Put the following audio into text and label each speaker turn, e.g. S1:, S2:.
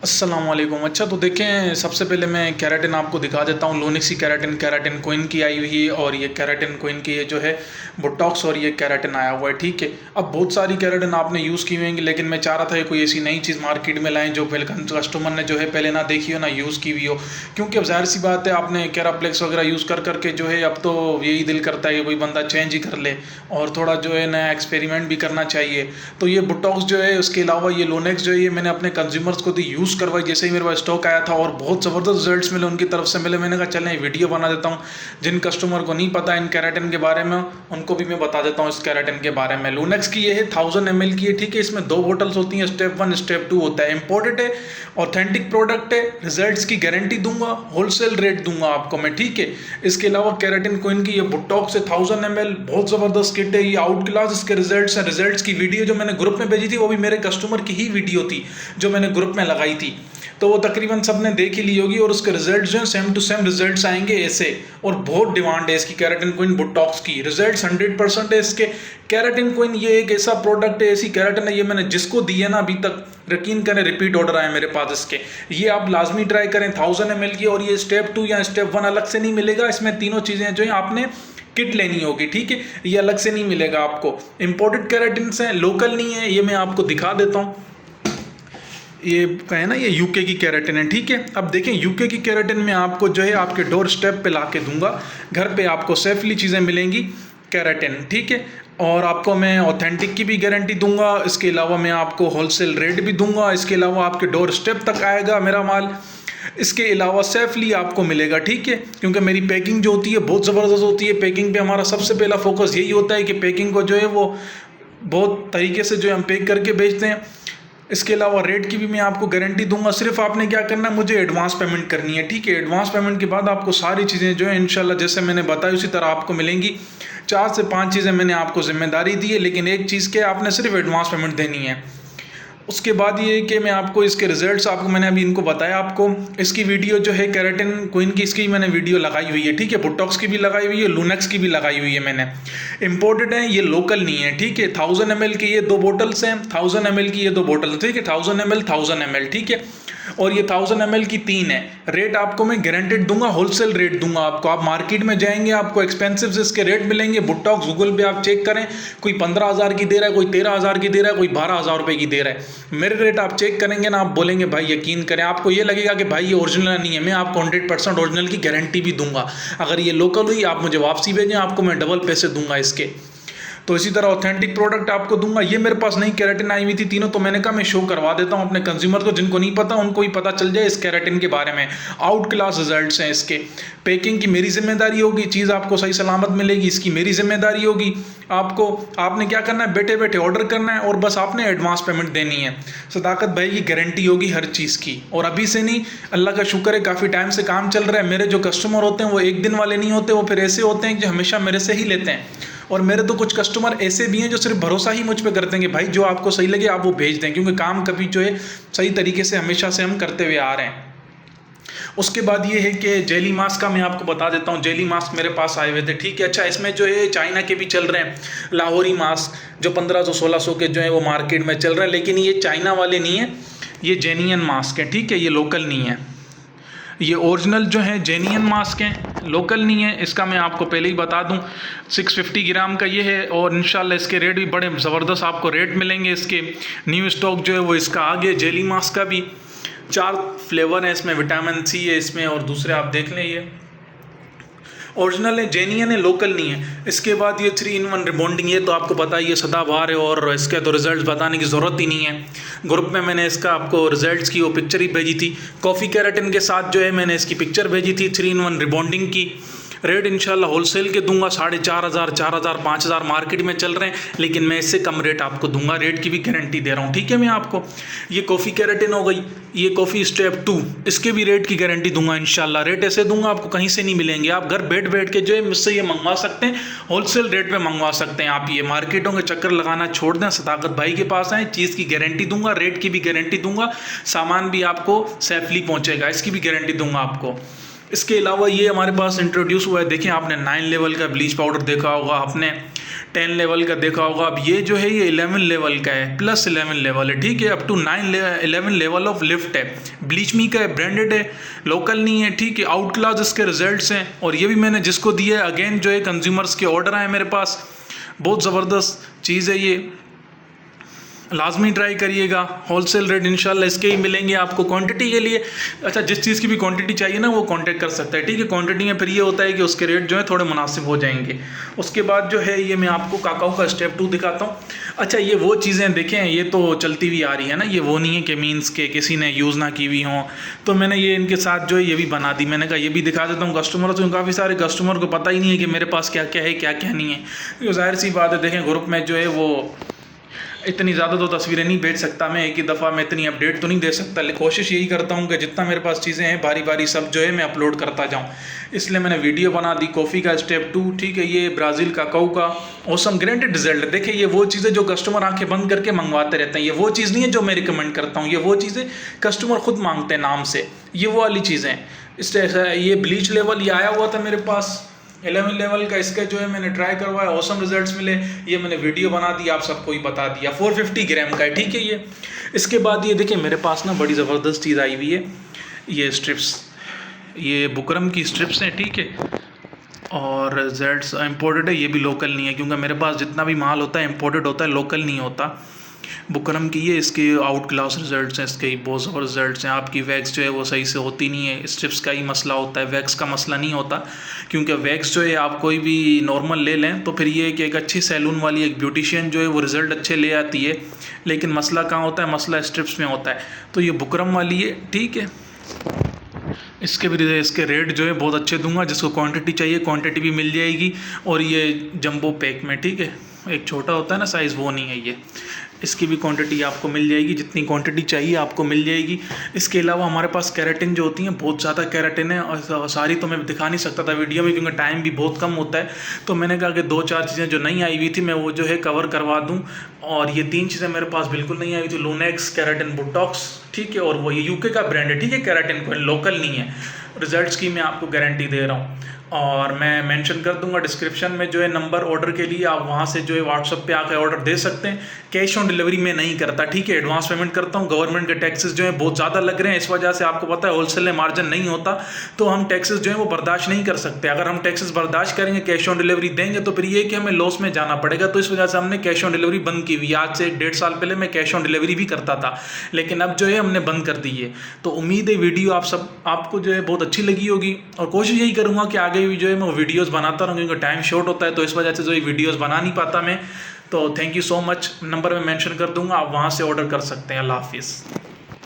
S1: अस्सलाम वालेकुम। अच्छा तो देखें, सबसे पहले मैं केराटिन आपको दिखा देता हूँ। लोनिक्सी केराटिन, केराटिन कोइन की आई हुई है, और ये केराटिन कोइन की ये जो है बोटॉक्स, और ये केराटिन आया हुआ है। ठीक है, अब बहुत सारी केराटिन आपने यूज़ की होंगी, लेकिन मैं चाह रहा था कि कोई ऐसी नई चीज़ मार्केट में लाएं जो पहले कस्टमर ने जो है पहले ना देखी हो ना यूज़ की हुई हो। क्योंकि अब ज़ाहिर सी बात है, आपने केराप्लेक्स वगैरह यूज़ कर करके जो है अब तो यही दिल करता है कि कोई बंदा चेंज ही कर ले और थोड़ा जो है नया एक्सपेरिमेंट भी करना चाहिए। तो ये बोटॉक्स जो है, उसके अलावा ये लोनेक्स जो है, ये मैंने अपने कंज्यूमर्स को दी यूज़ करवाई जैसे ही मेरे पास स्टॉक आया था, और बहुत ज़बरदस्त रिजल्ट्स मिले उनकी तरफ से मिले। मैंने कहा चलें वीडियो बना देता हूँ, जिन कस्टमर को नहीं पता इन केराटिन के बारे में उनको भी मैं बता देता हूँ इस केराटिन के बारे में। लूनेक्स की ये है 1000 ml की है। ठीक है, इसमें 2 बोटल्स होती हैं, स्टेप 1 स्टेप 2 होता है। इंपोर्टेड है, ऑथेंटिक प्रोडक्ट है, रिजल्ट्स की गारंटी दूंगा, होलसेल रेट दूंगा आपको मैं। ठीक है, इसके अलावा केराटिन कोइन की ये बोटॉक्स है 1000 ml, बहुत ज़बरदस्त किट है, ये आउट क्लास इसके रिजल्ट्स हैं। रिजल्ट्स की वीडियो जो मैंने ग्रुप में भेजी थी वो भी मेरे कस्टमर की ही वीडियो थी जो मैंने ग्रुप में लगाई थी, तो वो तकरीबन सबने देख ही ली होगी, और उसके रिजल्ट्स जो हैं सेम टू सेम रिजल्ट्स आएंगे ऐसे। और बहुत डिमांड है इसकी केराटिन कोइन बोटॉक्स की, रिजल्ट्स 100% है इसके। केराटिन कोइन ये एक ऐसा प्रोडक्ट है, ऐसी केराटिन है, ये मैंने जिसको दी है ना अभी तक, यकीन करें रिपीट ऑर्डर आए मेरे पास इसके। ये आप लाजमी ट्राई करें 1000 ml की, और ये स्टेप 2 या स्टेप 1 अलग से नहीं मिलेगा। इसमें तीनों चीज़ें जो है आपने किट लेनी होगी। ठीक है, ये अलग से नहीं मिलेगा आपको। इंपोर्टेड केराटिन है, लोकल नहीं है। ये मैं आपको दिखा देता हूँ, ये है ना, ये यूके की केराटिन है। ठीक है, अब देखें यूके की केराटिन में आपको जो है आपके डोर स्टेप पे ला के दूंगा, घर पे आपको सेफली चीज़ें मिलेंगी केराटिन। ठीक है, और आपको मैं ऑथेंटिक की भी गारंटी दूंगा, इसके अलावा मैं आपको होलसेल रेट भी दूंगा, इसके अलावा आपके डोर स्टेप तक आएगा मेरा माल, इसके अलावा सेफली आपको मिलेगा। ठीक है, क्योंकि मेरी पैकिंग जो होती है बहुत ज़बरदस्त होती है। पैकिंग पे हमारा सबसे पहला फोकस यही होता है कि पैकिंग को जो है वो बहुत तरीके से जो है हम पैक करके बेचते हैं। इसके अलावा रेट की भी मैं आपको गारंटी दूंगा। सिर्फ आपने क्या करना है, मुझे एडवांस पेमेंट करनी है। ठीक है, एडवांस पेमेंट के बाद आपको सारी चीज़ें जो है इंशाल्लाह जैसे मैंने बताई उसी तरह आपको मिलेंगी। 4 से 5 चीज़ें मैंने आपको जिम्मेदारी दी है, लेकिन एक चीज़ के आपने सिर्फ एडवांस पेमेंट देनी है। उसके बाद ये कि मैं आपको इसके रिजल्ट्स आपको मैंने अभी इनको बताया आपको। इसकी वीडियो जो है केराटिन कोइन की, इसकी मैंने वीडियो लगाई हुई है। ठीक है, बोटॉक्स की भी लगाई हुई है, लूनेक्स की भी लगाई हुई है मैंने। इंपोर्टेड है, ये लोकल नहीं है। ठीक है, 1000 ml की ये 2 बोटल्स हैं, 1000 ml की ये 2 बोटल। ठीक है, 1000 ml 1000 ml। ठीक है, और ये 1000 ml की 3 है। रेट आपको मैं गारंटेड दूंगा, होलसेल रेट दूंगा आपको। आप मार्केट में जाएंगे आपको एक्सपेंसिव से इसके रेट मिलेंगे। बोटॉक्स गूगल पे आप चेक करें, कोई 15,000 की दे रहा है, कोई 13,000 की दे रहा है, कोई 12,000 रुपए की दे रहा है। मेरे रेट आप चेक करेंगे ना, आप बोलेंगे भाई यकीन करें, आपको ये लगेगा कि भाई ये ओरिजिनल नहीं है। मैं आपको 100% ओरिजिनल की गारंटी भी दूंगा। अगर ये लोकल हुई आप मुझे वापसी भेजें, आपको मैं डबल पैसे दूंगा इसके। तो इसी तरह ऑथेंटिक प्रोडक्ट आपको दूंगा। ये मेरे पास नई केराटिन आई हुई थी तीनों, तो मैंने कहा मैं शो करवा देता हूं अपने कंज्यूमर को, जिनको नहीं पता उनको भी पता चल जाए इस केराटिन के बारे में। आउट क्लास रिजल्ट्स हैं इसके। पैकिंग की मेरी जिम्मेदारी होगी, चीज़ आपको सही सलामत मिलेगी, इसकी मेरी जिम्मेदारी होगी। आपको आपने क्या करना है, बैठे बैठे ऑर्डर करना है, और बस आपने एडवांस पेमेंट देनी है। सदाकत भाई की गारंटी होगी हर चीज़ की, और अभी से नहीं, अल्लाह का शुक्र है काफ़ी टाइम से काम चल रहा है। मेरे जो कस्टमर होते हैं वो एक दिन वाले नहीं होते, वो फिर ऐसे होते हैं जो हमेशा मेरे से ही लेते हैं। और मेरे तो कुछ कस्टमर ऐसे भी हैं जो सिर्फ भरोसा ही मुझ पे करते हैं कि भाई जो आपको सही लगे आप वो भेज दें, क्योंकि काम कभी जो है सही तरीके से हमेशा से हम करते हुए आ रहे हैं। उसके बाद ये है कि जेली मास्क का मैं आपको बता देता हूँ। जेली मास्क मेरे पास आए हुए थे। ठीक है, अच्छा इसमें जो है चाइना के भी चल रहे हैं, लाहौरी मास्क जो 1500-1600 के जो है वो मार्केट में चल रहे हैं, लेकिन ये चाइना वाले नहीं है, ये जेनियन मास्क है। ठीक है, ये लोकल नहीं है, ये ओरिजिनल जो है जेनियन मास्क हैं, लोकल नहीं है। इसका मैं आपको पहले ही बता दूं 650 ग्राम का ये है, और इंशाल्लाह इसके रेट भी बड़े ज़बरदस्त आपको रेट मिलेंगे। इसके न्यू स्टॉक जो है वो इसका आ गया। जेली मास्क का भी 4 फ्लेवर है इसमें, विटामिन सी है इसमें, और दूसरे आप देख लें ये ओरिजिनल है, जेन्युइन है, लोकल नहीं है। इसके बाद ये 3-in-1 रिबॉन्डिंग, ये तो आपको पता है ये सदाबहार है, और इसके तो रिजल्ट्स बताने की ज़रूरत ही नहीं है। ग्रुप में मैंने इसका आपको रिजल्ट्स की वो पिक्चर ही भेजी थी। कॉफ़ी केराटिन के साथ जो है मैंने इसकी पिक्चर भेजी थी 3-in-1 रिबॉन्डिंग की। रेट इंशाल्लाह होलसेल के दूंगा, 4,500, 4,000, 5,000 मार्केट में चल रहे हैं, लेकिन मैं इससे कम रेट आपको दूंगा। रेट की भी गारंटी दे रहा हूँ। ठीक है, मैं आपको ये कॉफ़ी केराटिन हो गई, ये कॉफ़ी स्टेप 2, इसके भी रेट की गारंटी दूंगा इंशाल्लाह। रेट ऐसे दूंगा आपको कहीं से नहीं मिलेंगे। आप घर बैठ के जो है मुझसे ये मंगवा सकते हैं, होलसेल रेट में मंगवा सकते हैं। आप ये मार्केटों के चक्कर लगाना छोड़ दें, सदाकत भाई के पास आए, चीज़ की गारंटी दूंगा, रेट की भी गारंटी दूंगा, सामान भी आपको सेफली पहुँचेगा, इसकी भी गारंटी दूंगा आपको। इसके अलावा ये हमारे पास इंट्रोड्यूस हुआ है, देखें आपने 9 लेवल का ब्लीच पाउडर देखा होगा, आपने 10 लेवल का देखा होगा। अब ये जो है ये 11 लेवल का है, प्लस 11 लेवल है, ठीक है। Up to 11 level of lift है। ब्लीच मी का है, ब्रांडेड है, लोकल नहीं है, ठीक है। आउट क्लास इसके रिजल्ट्स हैं, और ये भी मैंने जिसको दिया है, अगेन जो है कंज्यूमर्स के ऑर्डर आए मेरे पास। बहुत ज़बरदस्त चीज़ है ये, लाजमी ट्राई करिएगा। होलसेल रेट इंशाल्लाह इसके ही मिलेंगे आपको। क्वांटिटी के लिए अच्छा, जिस चीज़ की भी क्वांटिटी चाहिए ना वो कांटेक्ट कर सकता है, ठीक है। क्वांटिटी में फिर ये होता है कि उसके रेट जो है थोड़े मुनासिब हो जाएंगे। उसके बाद जो है ये मैं आपको काकाओ का स्टेप 2 दिखाता हूँ। अच्छा, ये वो चीज़ें देखें, ये तो चलती हुई आ रही है ना, ये वो नहीं है कि मीन्स के किसी ने यूज़ ना की हुई हों। तो मैंने ये इनके साथ जो है ये भी बना दी। मैंने कहा ये भी दिखा देता हूँ कस्टमर को। काफ़ी सारे कस्टमर को पता ही नहीं है कि मेरे पास क्या क्या है, क्या क्या नहीं है। तो जाहिर सी बात है, देखें ग्रुप में जो है वो इतनी ज़्यादा तो तस्वीरें नहीं भेज सकता मैं एक ही दफ़ा में, इतनी अपडेट तो नहीं दे सकता। कोशिश यही करता हूँ कि जितना मेरे पास चीज़ें हैं बारी बारी सब जो है मैं अपलोड करता जाऊँ। इसलिए मैंने वीडियो बना दी कॉफ़ी का स्टेप 2, ठीक है। ये ब्राज़ील काकाओ का ऑसम गारंटेड रिजल्ट है। देखिए ये वो चीज़ें जो कस्टमर आंखें बंद करके मंगवाते रहते हैं, ये वो चीज़ नहीं है जो मैं रिकमेंड करता हूँ। ये वो चीज़ें कस्टमर खुद मांगते हैं नाम से, ये वो वाली चीज़ें हैं। इस ये ब्लीच लेवल ये आया हुआ था मेरे पास 11 लेवल का, इसका जो है मैंने ट्राई करवाया, ऑसम रिजल्ट्स मिले। ये मैंने वीडियो बना दी, आप सबको ही बता दिया। 450 ग्राम का है, ठीक है ये। इसके बाद ये देखिए मेरे पास ना बड़ी ज़बरदस्त चीज़ आई हुई है, ये स्ट्रिप्स, ये बुकरम की स्ट्रिप्स हैं, ठीक है। और रिजल्ट्स इम्पोर्टेड है, ये भी लोकल नहीं है, क्योंकि मेरे पास जितना भी माल होता है इम्पोर्टेड होता है, लोकल नहीं होता। बुकरम की ये इसके आउट क्लास रिजल्ट्स हैं, इसके बहुत ज़बरदस्त रिजल्ट्स हैं। आपकी वैक्स जो है वो सही से होती नहीं है, स्ट्रिप्स का ही मसला होता है, वैक्स का मसला नहीं होता। क्योंकि वैक्स जो है आप कोई भी नॉर्मल ले लें तो फिर ये है कि एक अच्छी सैलून वाली एक ब्यूटिशियन जो है वो रिज़ल्ट अच्छे ले आती है, लेकिन मसला कहाँ होता है, मसला स्ट्रिप्स में होता है। तो ये बुकरम वाली है, ठीक है। इसके रेट जो है बहुत अच्छे दूंगा, जिसको क्वांटिटी चाहिए क्वांटिटी भी मिल जाएगी। और ये जंबो पैक में, ठीक है, एक छोटा होता है ना साइज़, वो नहीं है ये। इसकी भी क्वांटिटी आपको मिल जाएगी, जितनी क्वांटिटी चाहिए आपको मिल जाएगी। इसके अलावा हमारे पास केराटिन जो होती हैं, बहुत ज़्यादा केराटिन है, और सारी तो मैं दिखा नहीं सकता था वीडियो में क्योंकि टाइम भी बहुत कम होता है। तो मैंने कहा कि 2-4 चीज़ें जो नहीं आई हुई थी मैं वो जो है कवर करवा दूँ। और ये 3 चीज़ें मेरे पास बिल्कुल नहीं आई हुई थी, लूनेक्स, केराटिन बोटॉक्स, ठीक है। और वो ये यूके का ब्रांड है, ठीक है, केराटिन कोई लोकल नहीं है। रिजल्ट्स की मैं आपको गारंटी दे रहा हूँ। और मैं मेंशन कर दूंगा डिस्क्रिप्शन में जो है नंबर ऑर्डर के लिए, आप वहाँ से जो है व्हाट्सएप पे आकर ऑर्डर दे सकते हैं। कैश ऑन डिलीवरी में नहीं करता, ठीक है, एडवांस पेमेंट करता हूँ। गवर्नमेंट के टैक्सेस जो है बहुत ज़्यादा लग रहे हैं, इस वजह से आपको पता है होलसेल में मार्जिन नहीं होता, तो हम टैक्सेस जो है वो बर्दाश्त नहीं कर सकते। अगर हम टैक्सेस बर्दाश्त करेंगे, कैश ऑन डिलीवरी देंगे, तो फिर ये कि हमें लॉस में जाना पड़ेगा। तो इस वजह से हमने कैश ऑन डिलीवरी बंद की हुई। आज से 1.5 साल पहले मैं कैश ऑन डिलीवरी भी करता था, लेकिन अब जो है हमने बंद कर दी है। तो उम्मीद है वीडियो आपको जो है बहुत अच्छी लगी होगी, और कोशिश यही करूँगा कि आगे भी जो है मैं वीडियोस बनाता रहूँ, क्योंकि टाइम शॉर्ट होता है, तो इस वजह से जो ये वीडियोस बना नहीं पाता मैं। तो thank you so much. Number में मेंशन कर दूंगा, आप वहाँ से ऑर्डर कर सकते हैं। अल्लाह हाफिज़।